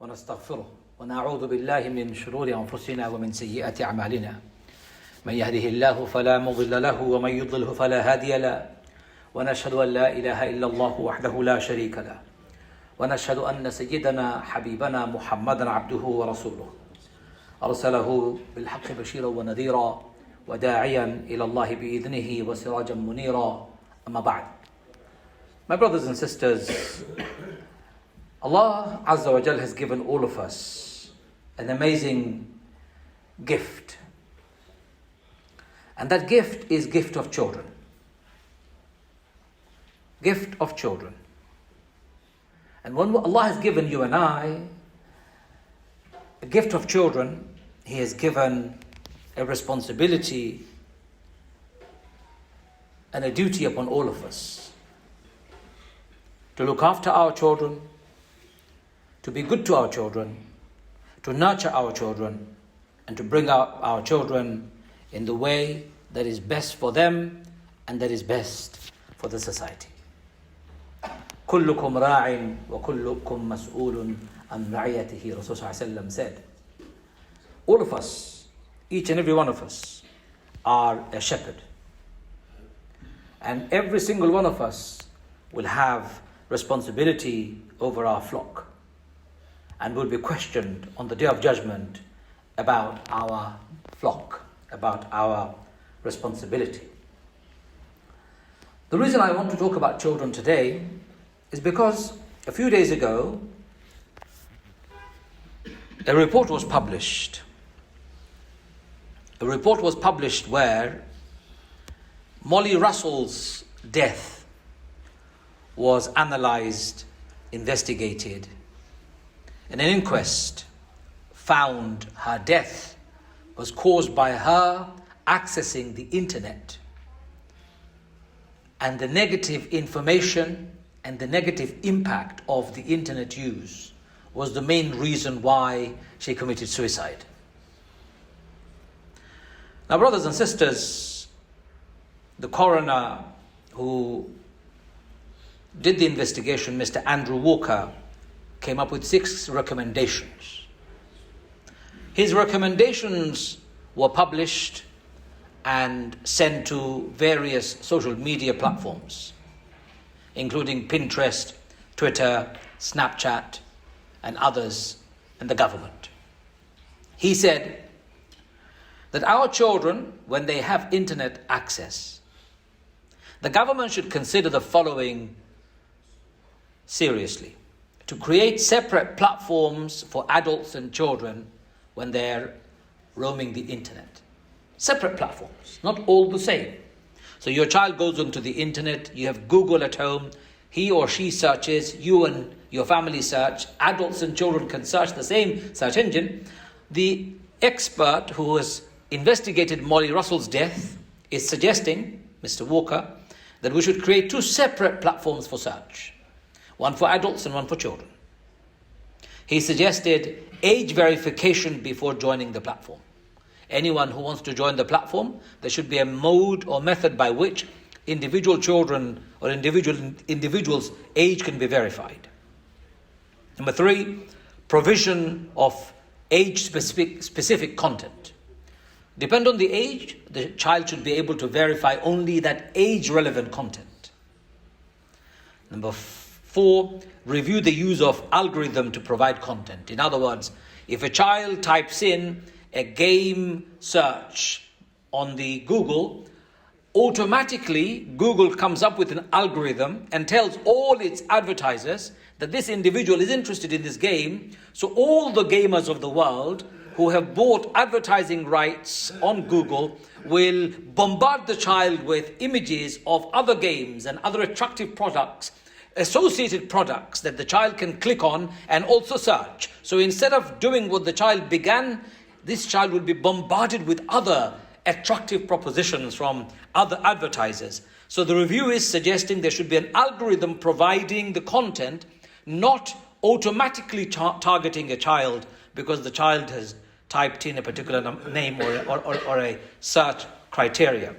ونستغفره ونعوذ بالله من شرور أنفسنا ومن سيئات أعمالنا من يهده الله فلا مضل له ومن يضلله فلا هادي له ونشهد أن لا إله إلا الله وحده لا شريك له ونشهد أن سيدنا حبيبنا محمدا عبده ورسوله أرسله بالحق بشيرا ونذيرا وداعيا إلى الله بإذنه وسراجا منيرا أما بعد. My brothers and sisters, Allah Azza wa Jal has given all of us an amazing gift. And that gift is gift of children. Gift of children. And when Allah has given you and I a gift of children, He has given a responsibility and a duty upon all of us to look after our children, to be good to our children, to nurture our children, and to bring up our children in the way that is best for them and that is best for the society. كلكم راع وكلكم مسؤول عن رعيته. Rasulullah said, all of us, each and every one of us, are a shepherd. And every single one of us will have responsibility over our flock and will be questioned on the Day of Judgment about our flock, about our responsibility. The reason I want to talk about children today is because a few days ago, a report was published. A report was published where Molly Russel's death was analysed, investigated, and an inquest found her death was caused by her accessing the internet, and the negative information and the negative impact of the internet use was the main reason why she committed suicide. Now, brothers and sisters, the coroner who did the investigation, Mr. Andrew Walker, came up with 6 recommendations. His recommendations were published and sent to various social media platforms, including Pinterest, Twitter, Snapchat, and others, and the government. He said that our children, when they have internet access, the government should consider the following seriously: to create separate platforms for adults and children when they're roaming the internet. Separate platforms, not all the same. So your child goes onto the internet, you have Google at home, he or she searches, you and your family search, adults and children can search the same search engine. The expert who has investigated Molly Russell's death is suggesting, Mr. Walker, that we should create 2 separate platforms for search. One for adults and one for children. He suggested age verification before joining the platform. Anyone who wants to join the platform, there should be a mode or method by which individual children or individuals' age can be verified. Number 3, provision of age-specific content. Depend on the age, the child should be able to verify only that age-relevant content. Number 4, review the use of algorithm to provide content. In other words, if a child types in a game search on the Google, automatically Google comes up with an algorithm and tells all its advertisers that this individual is interested in this game. So all the gamers of the world who have bought advertising rights on Google will bombard the child with images of other games and other attractive products, associated products that the child can click on and also search. So instead of doing what the child began, this child will be bombarded with other attractive propositions from other advertisers. So the review is suggesting there should be an algorithm providing the content, not automatically targeting a child because the child has typed in a particular name or a search criteria.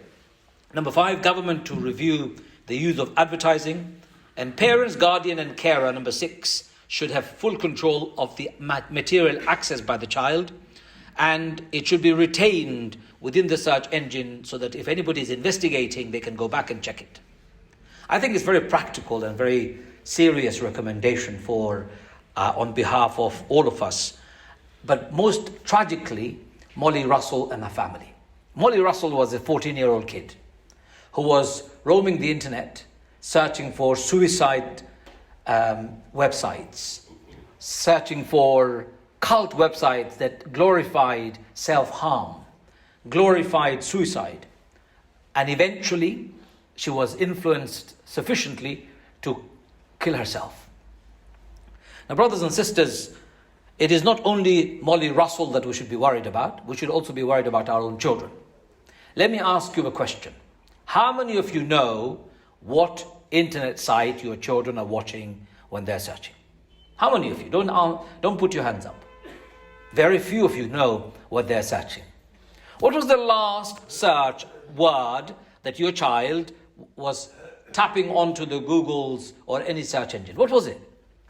Number 5, government to review the use of advertising. And parents, guardian and carer, number 6, should have full control of the material accessed by the child, and it should be retained within the search engine so that if anybody is investigating, they can go back and check it. I think it's very practical and very serious recommendation for on behalf of all of us, but most tragically, Molly Russel and her family. Molly Russel was a 14-year-old kid who was roaming the internet, searching for suicide websites, searching for cult websites that glorified self-harm, glorified suicide. And eventually, she was influenced sufficiently to kill herself. Now, brothers and sisters, it is not only Molly Russel that we should be worried about, we should also be worried about our own children. Let me ask you a question. How many of you know what internet site your children are watching when they're searching? How many of you? Don't put your hands up. Very few of you know what they're searching. What was the last search word that your child was tapping onto the Googles or any search engine? What was it?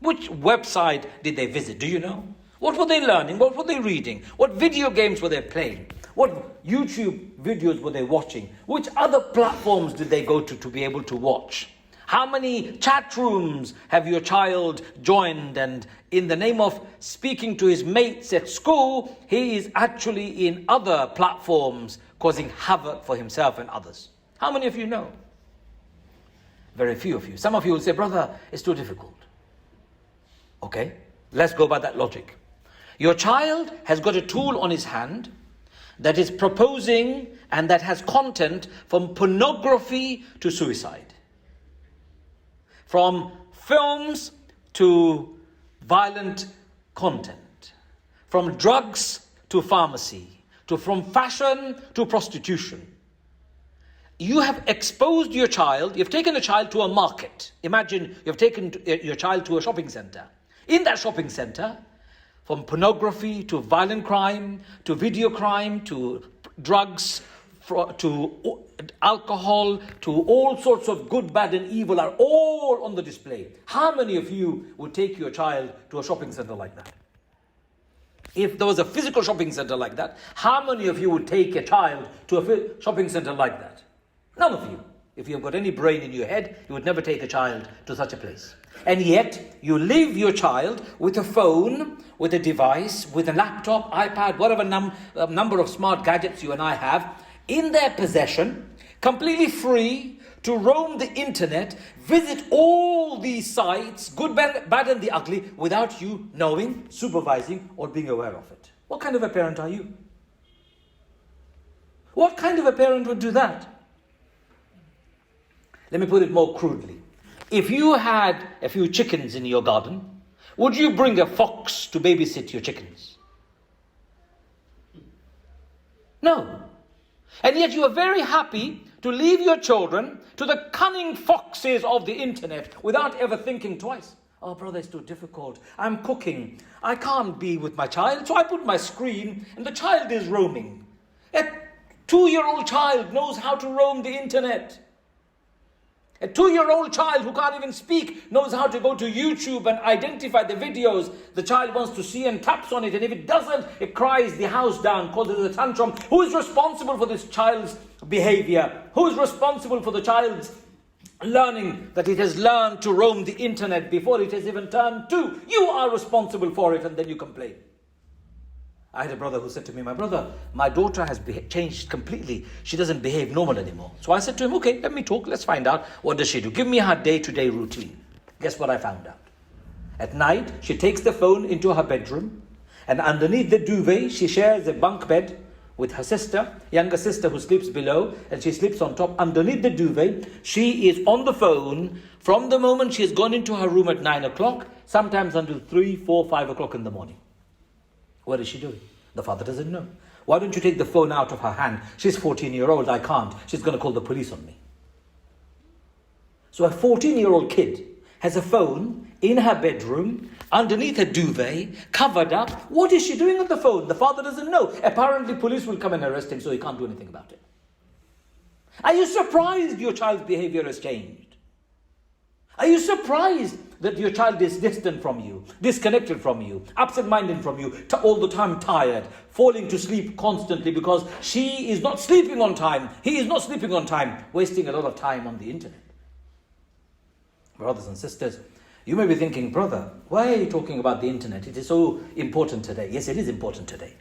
Which website did they visit? Do you know? What were they learning? What were they reading? What video games were they playing? What YouTube videos were they watching? Which other platforms did they go to be able to watch? How many chat rooms have your child joined, and in the name of speaking to his mates at school, he is actually in other platforms causing havoc for himself and others? How many of you know? Very few of you. Some of you will say, brother, it's too difficult. Okay, let's go by that logic. Your child has got a tool on his hand that is proposing and that has content from pornography to suicide, from films to violent content, from drugs to pharmacy, from fashion to prostitution. You have exposed your child, you've taken a child to a market. Imagine you've taken your child to a shopping center. In that shopping center, from pornography to violent crime, to video crime, to drugs, to alcohol, to all sorts of good, bad and evil are all on the display. How many of you would take your child to a shopping center like that? If there was a physical shopping center like that, how many of you would take a child to a shopping center like that? None of you. If you've got any brain in your head, you would never take a child to such a place. And yet, you leave your child with a phone, with a device, with a laptop, iPad, whatever number of smart gadgets you and I have, in their possession, completely free to roam the internet, visit all these sites, good, bad and the ugly, without you knowing, supervising, or being aware of it. What kind of a parent are you? What kind of a parent would do that? Let me put it more crudely. If you had a few chickens in your garden, would you bring a fox to babysit your chickens? No. And yet you are very happy to leave your children to the cunning foxes of the internet without ever thinking twice. Oh, brother, it's too difficult. I'm cooking. I can't be with my child, so I put my screen and the child is roaming. A 2-year-old child knows how to roam the internet. A 2-year-old child who can't even speak knows how to go to YouTube and identify the videos the child wants to see and taps on it. And if it doesn't, it cries the house down, causes a tantrum. Who is responsible for this child's behavior? Who is responsible for the child's learning that it has learned to roam the internet before it has even turned 2? You are responsible for it, and then you complain. I had a brother who said to me, my brother, my daughter has changed completely. She doesn't behave normal anymore. So I said to him, okay, let me talk. Let's find out. What does she do? Give me her day-to-day routine. Guess what I found out? At night, she takes the phone into her bedroom, and underneath the duvet, she shares a bunk bed with her sister, younger sister who sleeps below, and she sleeps on top. Underneath the duvet, she is on the phone from the moment she has gone into her room at 9 o'clock, sometimes until 3, 4, 5 o'clock in the morning. What is she doing? The father doesn't know. Why don't you take the phone out of her hand? She's 14-year-old, I can't. She's going to call the police on me. So a 14-year-old kid has a phone in her bedroom, underneath a duvet, covered up. What is she doing with the phone? The father doesn't know. Apparently police will come and arrest him, so he can't do anything about it. Are you surprised your child's behavior has changed? Are you surprised that your child is distant from you, disconnected from you, absent-minded from you, all the time tired, falling to sleep constantly because she is not sleeping on time, he is not sleeping on time, wasting a lot of time on the internet. Brothers and sisters, you may be thinking, brother, why are you talking about the internet? It is so important today. Yes, it is important today.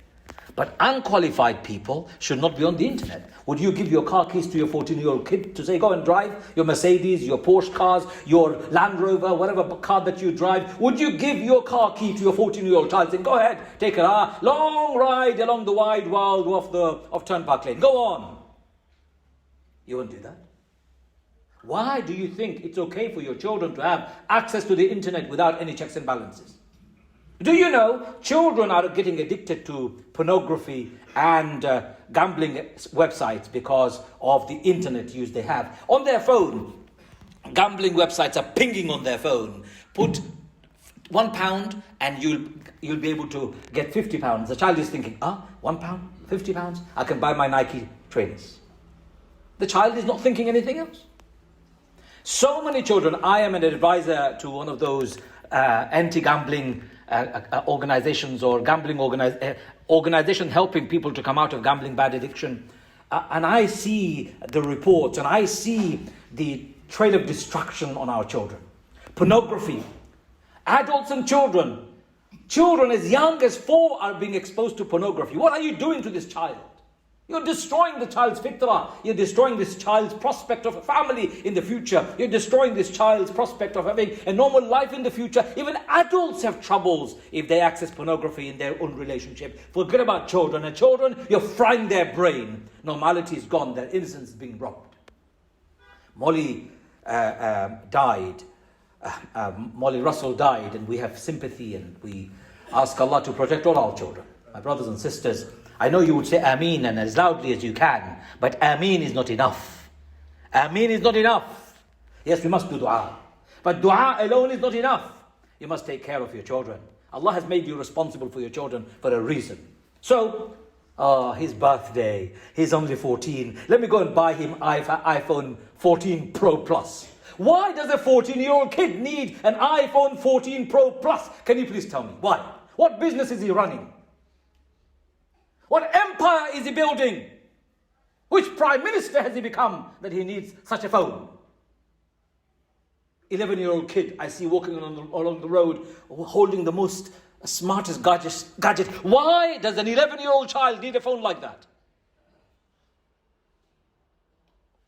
But unqualified people should not be on the internet. Would you give your car keys to your 14-year-old kid to say, go and drive your Mercedes, your Porsche cars, your Land Rover, whatever car that you drive? Would you give your car key to your 14-year-old child saying, go ahead, take a long ride along the wide world of Turnpike Lane. Go on. You won't do that. Why do you think it's okay for your children to have access to the internet without any checks and balances? Do you know children are getting addicted to pornography and gambling websites because of the internet use they have? On their phone, gambling websites are pinging on their phone. Put £1 and you'll be able to get £50. The child is thinking, £1, £50, I can buy my Nike trainers. The child is not thinking anything else. So many children, I am an advisor to one of those anti-gambling organizations or gambling organization helping people to come out of gambling bad addiction. And I see the reports and I see the trail of destruction on our children. Pornography. Adults and children. Children as young as 4 are being exposed to pornography. What are you doing to this child? You're destroying the child's fitrah. You're destroying this child's prospect of a family in the future. You're destroying this child's prospect of having a normal life in the future. Even adults have troubles if they access pornography in their own relationship. Forget about children. And children, you're frying their brain. Normality is gone. Their innocence is being robbed. Molly died. Molly Russel died, and we have sympathy and we ask Allah to protect all our children. My brothers and sisters, I know you would say Ameen and as loudly as you can, but Ameen is not enough. Ameen is not enough. Yes, we must do dua. But dua alone is not enough. You must take care of your children. Allah has made you responsible for your children for a reason. So, his birthday, he's only 14. Let me go and buy him iPhone 14 Pro Plus. Why does a 14-year-old kid need an iPhone 14 Pro Plus? Can you please tell me? Why? What business is he running? What empire is he building? Which prime minister has he become that he needs such a phone? 11-year-old kid I see walking along the road holding the most smartest gadget. Why does an 11-year-old child need a phone like that?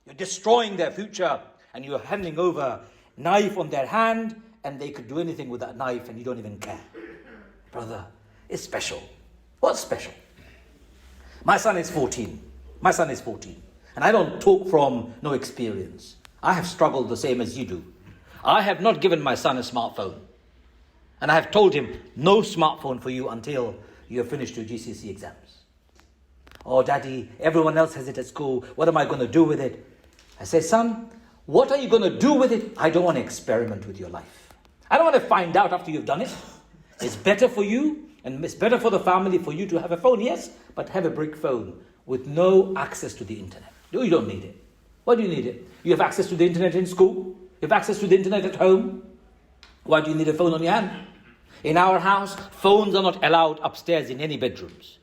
You're destroying their future and you're handing over knife on their hand and they could do anything with that knife and you don't even care. Brother, it's special. What's special? My son is 14. And I don't talk from no experience. I have struggled the same as you do. I have not given my son a smartphone. And I have told him, no smartphone for you until you have finished your GCSE exams. Oh, Daddy, everyone else has it at school. What am I going to do with it? I say, son, what are you going to do with it? I don't want to experiment with your life. I don't want to find out after you've done it. It's better for you and it's better for the family for you to have a phone, yes, but have a brick phone with no access to the internet. No, you don't need it. Why do you need it? You have access to the internet in school. You have access to the internet at home. Why do you need a phone on your hand? In our house, phones are not allowed upstairs in any bedrooms.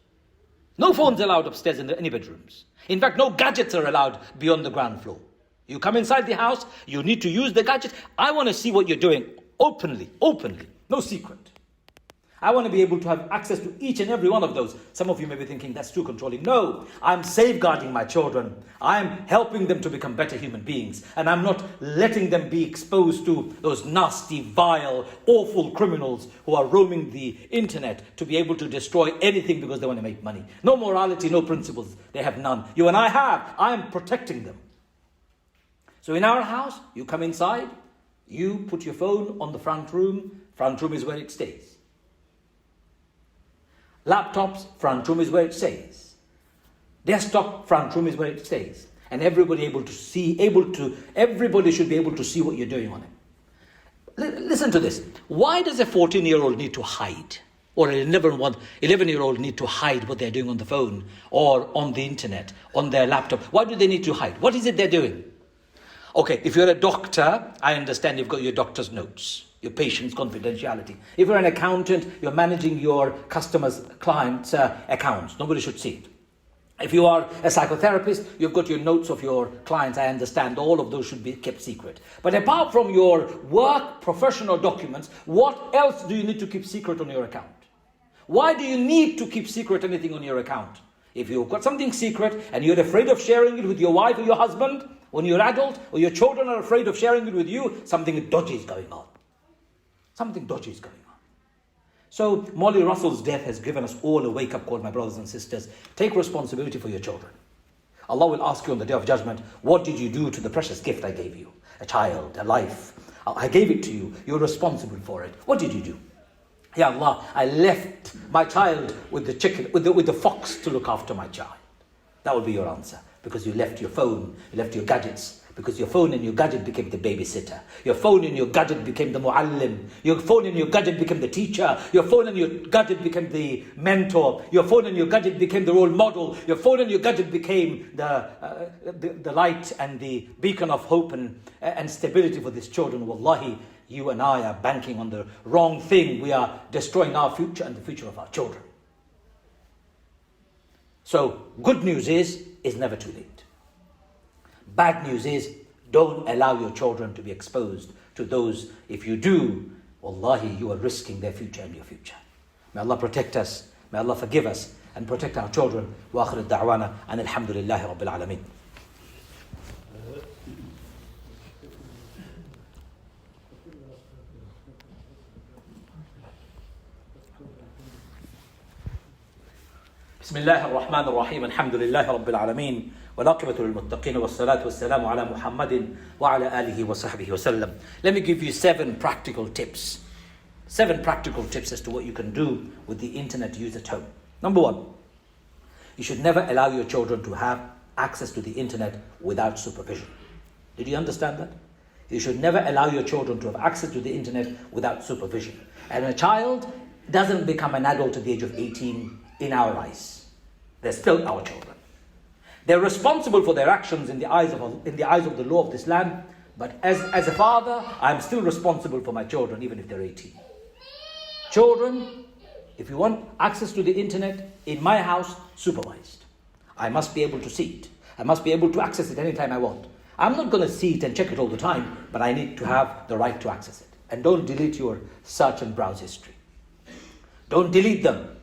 No phones allowed upstairs in any bedrooms. In fact, no gadgets are allowed beyond the ground floor. You come inside the house, you need to use the gadget. I want to see what you're doing openly, no secret. I want to be able to have access to each and every one of those. Some of you may be thinking, that's too controlling. No, I'm safeguarding my children. I'm helping them to become better human beings. And I'm not letting them be exposed to those nasty, vile, awful criminals who are roaming the internet to be able to destroy anything because they want to make money. No morality, no principles. They have none. You and I have. I am protecting them. So in our house, you come inside, you put your phone on the front room. Front room is where it stays. Laptops, front room is where it stays. Desktop, front room is where it stays. And everybody should be able to see what you're doing on it. Listen to this. Why does a 14-year-old need to hide? Or an 11-year-old need to hide what they're doing on the phone or on the internet, on their laptop? Why do they need to hide? What is it they're doing? Okay, if you're a doctor, I understand you've got your doctor's notes, your patient's confidentiality. If you're an accountant, you're managing your customers' clients' accounts. Nobody should see it. If you are a psychotherapist, you've got your notes of your clients. I understand all of those should be kept secret. But apart from your work, professional documents, what else do you need to keep secret on your account? Why do you need to keep secret anything on your account? If you've got something secret and you're afraid of sharing it with your wife or your husband, when you're adult, or your children are afraid of sharing it with you, something dodgy is going on. Something dodgy is going on. So Molly Russell's death has given us all a wake-up call, my brothers and sisters. Take responsibility for your children. Allah will ask you on the Day of Judgment, what did you do to the precious gift I gave you? A child, a life. I gave it to you. You're responsible for it. What did you do? Ya Allah, I left my child with the chicken, with the fox to look after my child. That will be your answer. Because you left your phone, you left your gadgets. Because your phone and your gadget became the babysitter. Your phone and your gadget became the muallim. Your phone and your gadget became the teacher. Your phone and your gadget became the mentor. Your phone and your gadget became the role model. Your phone and your gadget became the light and the beacon of hope and stability for these children. Wallahi, you and I are banking on the wrong thing. We are destroying our future and the future of our children. So, good news is, it's never too late. Bad news is, don't allow your children to be exposed to those. If you do, wallahi, you are risking their future and your future. May Allah protect us, may Allah forgive us, and protect our children. Wa akhir ad-da'wana and alhamdulillahi rabbil alameen. بسم الله الرحمن الرحيم الحمد لله رب العالمين والعاقبة للمتقين والصلاة والسلام على محمد وعلى آله وصحبه وسلم. Let me give you 7 practical tips. 7 practical tips as to what you can do with the internet use at home. Number 1, you should never allow your children to have access to the internet without supervision. Did you understand that? You should never allow your children to have access to the internet without supervision. And a child doesn't become an adult at the age of 18 in our eyes. They're still our children. They're responsible for their actions in the eyes of the law of this land. But as a father, I'm still responsible for my children, even if they're 18. Children, if you want access to the internet in my house, supervised. I must be able to see it. I must be able to access it anytime I want. I'm not going to see it and check it all the time, but I need to have the right to access it. And don't delete your search and browse history. Don't delete them.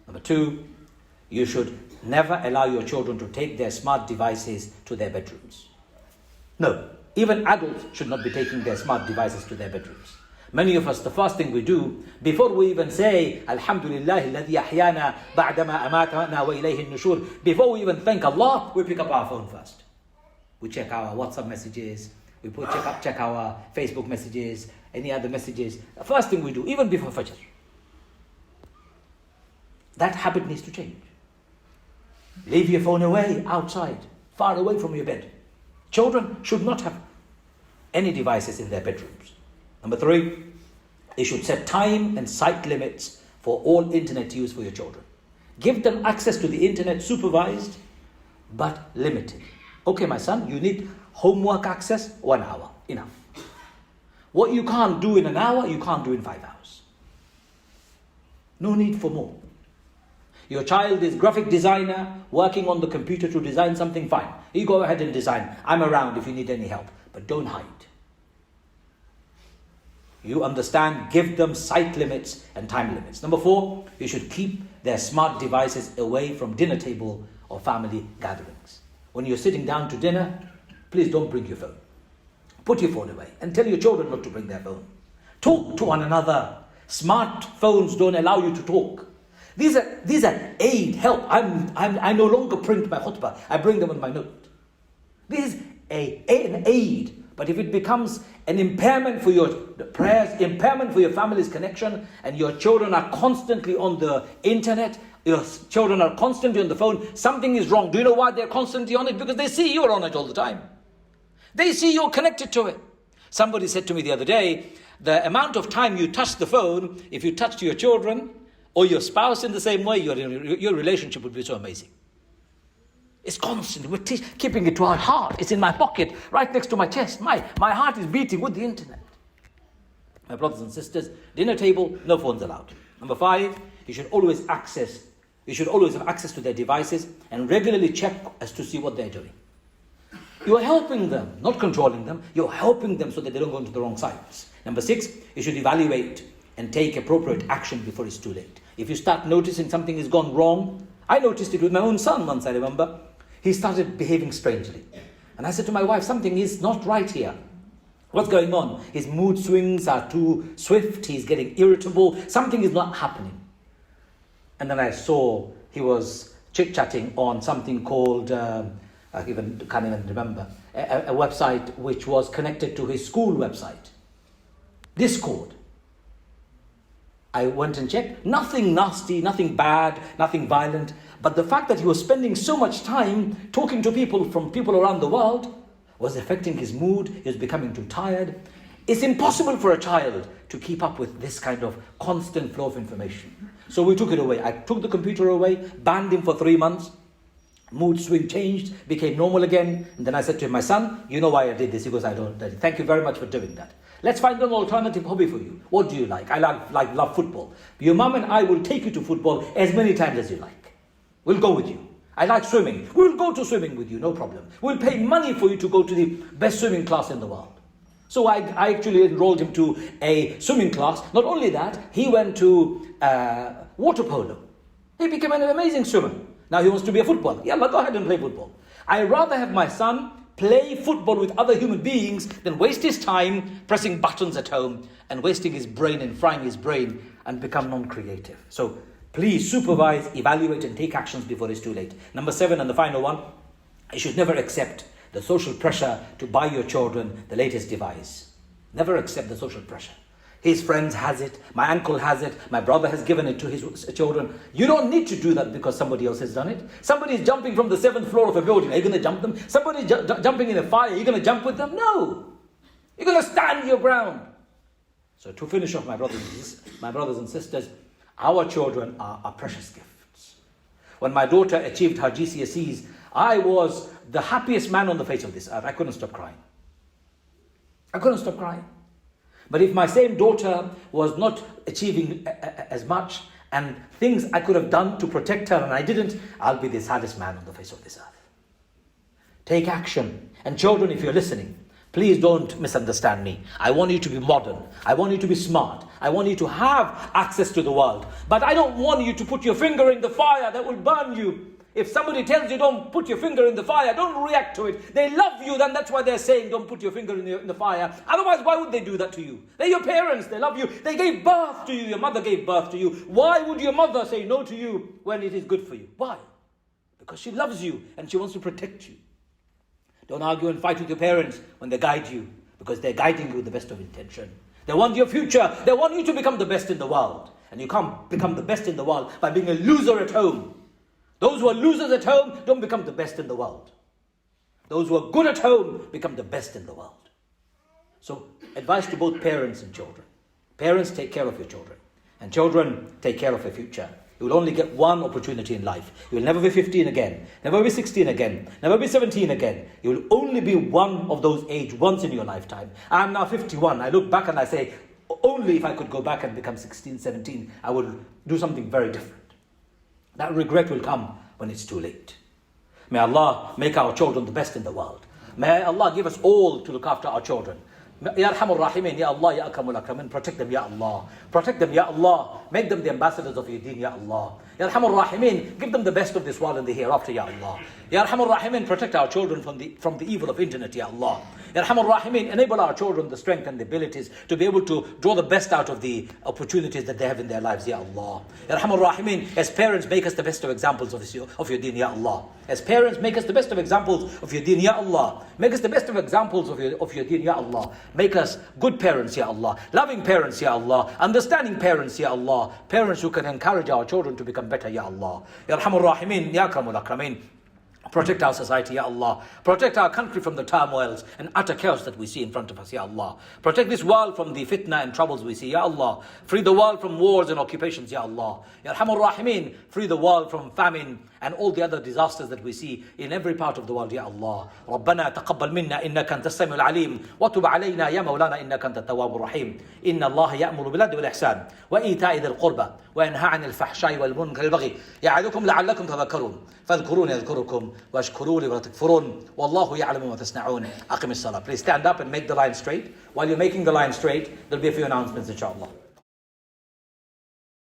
Number 2, you should never allow your children to take their smart devices to their bedrooms. No, even adults should not be taking their smart devices to their bedrooms. Many of us, the first thing we do, before we even say, Alhamdulillah, alladhi ahyana ba'dama amatana wa ilayhi nushur, before we even thank Allah, we pick up our phone first. We check our WhatsApp messages, we check our Facebook messages, any other messages. The first thing we do, even before Fajr. That habit needs to change. Leave your phone away, outside, far away from your bed. Children should not have any devices in their bedrooms. Number 3, you should set time and site limits for all internet use for your children. Give them access to the internet supervised, but limited. Okay, my son, you need homework access, 1 hour, enough. What you can't do in an hour, you can't do in 5 hours. No need for more. Your child is graphic designer, working on the computer to design something, fine. You go ahead and design. I'm around if you need any help. But don't hide. You understand, give them site limits and time limits. Number 4, you should keep their smart devices away from dinner table or family gatherings. When you're sitting down to dinner, please don't bring your phone. Put your phone away and tell your children not to bring their phone. Talk to one another. Smartphones don't allow you to talk. These are aid, help. I no longer print my khutbah. I bring them on my note. This is an aid. But if it becomes an impairment for your prayers, impairment for your family's connection, and your children are constantly on the internet, your children are constantly on the phone, something is wrong. Do you know why they're constantly on it? Because they see you're on it all the time. They see you're connected to it. Somebody said to me the other day, the amount of time you touch the phone, if you touch your children or your spouse in the same way, your relationship would be so amazing. It's constant. We're keeping it to our heart. It's in my pocket, right next to my chest. My heart is beating with the internet. My brothers and sisters, dinner table, no phones allowed. Number 5, you should always have access to their devices and regularly check as to see what they're doing. You are helping them, not controlling them. You're helping them so that they don't go into the wrong sites. Number 6, you should evaluate and take appropriate action before it's too late. If you start noticing something has gone wrong, I noticed it with my own son once, I remember. He started behaving strangely. And I said to my wife, something is not right here. What's going on? His mood swings are too swift. He's getting irritable. Something is not happening. And then I saw he was chit-chatting on something called, I can't even remember, a website which was connected to his school website. Discord. I went and checked. Nothing nasty, nothing bad, nothing violent. But the fact that he was spending so much time talking to people from people around the world was affecting his mood. He was becoming too tired. It's impossible for a child to keep up with this kind of constant flow of information. So we took it away. I took the computer away, banned him for 3 months. Mood swing changed, became normal again. And then I said to him, my son, you know why I did this? He goes, I don't. Thank you very much for doing that. Let's find an alternative hobby for you. What do you like? I love football. Your mum and I will take you to football as many times as you like. We'll go with you. I like swimming. We'll go to swimming with you, no problem. We'll pay money for you to go to the best swimming class in the world. So I actually enrolled him to a swimming class. Not only that, he went to water polo. He became an amazing swimmer. Now he wants to be a footballer. Yeah, go ahead and play football. I'd rather have my son play football with other human beings than waste his time pressing buttons at home and wasting his brain and frying his brain and become non-creative. So please supervise, evaluate and take actions before it's too late. Number 7 and the final one, you should never accept the social pressure to buy your children the latest device. Never accept the social pressure. His friends has it, my uncle has it, my brother has given it to his children. You don't need to do that because somebody else has done it. Somebody is jumping from the 7th floor of a building. Are you going to jump them? Somebody is jumping in a fire. Are you going to jump with them? No. You're going to stand your ground. So to finish off, my brothers and sisters, our children are precious gifts. When my daughter achieved her GCSEs, I was the happiest man on the face of this earth. I couldn't stop crying. But if my same daughter was not achieving as much and things I could have done to protect her and I didn't, I'll be the saddest man on the face of this earth. Take action. And children, if you're listening, please don't misunderstand me. I want you to be modern. I want you to be smart. I want you to have access to the world. But I don't want you to put your finger in the fire that will burn you. If somebody tells you don't put your finger in the fire, don't react to it. They love you, then that's why they're saying don't put your finger in the fire. Otherwise, why would they do that to you? They're your parents, they love you. They gave birth to you, your mother gave birth to you. Why would your mother say no to you when it is good for you? Why? Because she loves you and she wants to protect you. Don't argue and fight with your parents when they guide you, because they're guiding you with the best of intention. They want your future. They want you to become the best in the world. And you can't become the best in the world by being a loser at home. Those who are losers at home don't become the best in the world. Those who are good at home become the best in the world. So, advice to both parents and children. Parents, take care of your children. And children, take care of your future. You will only get one opportunity in life. You will never be 15 again. Never be 16 again. Never be 17 again. You will only be one of those age once in your lifetime. I'm now 51. I look back and I say, only if I could go back and become 16, 17, I would do something very different. That regret will come when it's too late. May Allah make our children the best in the world. May Allah give us all to look after our children. Ya Arhamur Rahimin, Ya Allah, Ya Akramul Akramin, protect them, Ya Allah. Protect them, Ya Allah. Make them the ambassadors of your deen, Ya Allah. Ya Arhamur Rahimin, give them the best of this world and the hereafter, Ya Allah. Ya Arhamur Rahimin, protect our children from the evil of internet, Ya Allah. Ya Arhamur Rahimin, enable our children the strength and the abilities to be able to draw the best out of the opportunities that they have in their lives, Ya Allah. Ya Arhamur Rahimin, as parents, make us the best of examples of your deen, Ya Allah. As parents, make us the best of examples of your deen, Ya Allah. Make us the best of examples of your deen, Ya Allah. Make us good parents, Ya Allah. Loving parents, Ya Allah. Understanding parents, Ya Allah. Parents who can encourage our children to become better, Ya Allah. Ya Arhamur Rahimin, Ya Akramul Akramin. Protect our society, Ya Allah. Protect our country from the turmoils and utter chaos that we see in front of us, Ya Allah. Protect this world from the fitna and troubles we see, Ya Allah. Free the world from wars and occupations, Ya Allah. Ya Arhamar Rahimin, free the world from famine and all the other disasters that we see in every part of the world, Ya Allah. ربنا تقبل منا إنك أنت السميع العليم وتب علينا يا مولانا إنك أنت التواب الرحيم. إن الله يأمر بالعدل والإحسان وإيتاء ذي القربى وينهى عن الفحشاء والمنكر والبغي يعظكم لعلكم تذكرون فاذكروني أذكركم واشكروا لي ولا تكفرون والله يعلم ما تصنعون. أقم الصلاة. Please stand up and make the line straight. While you're making the line straight, there'll be a few announcements, inshallah.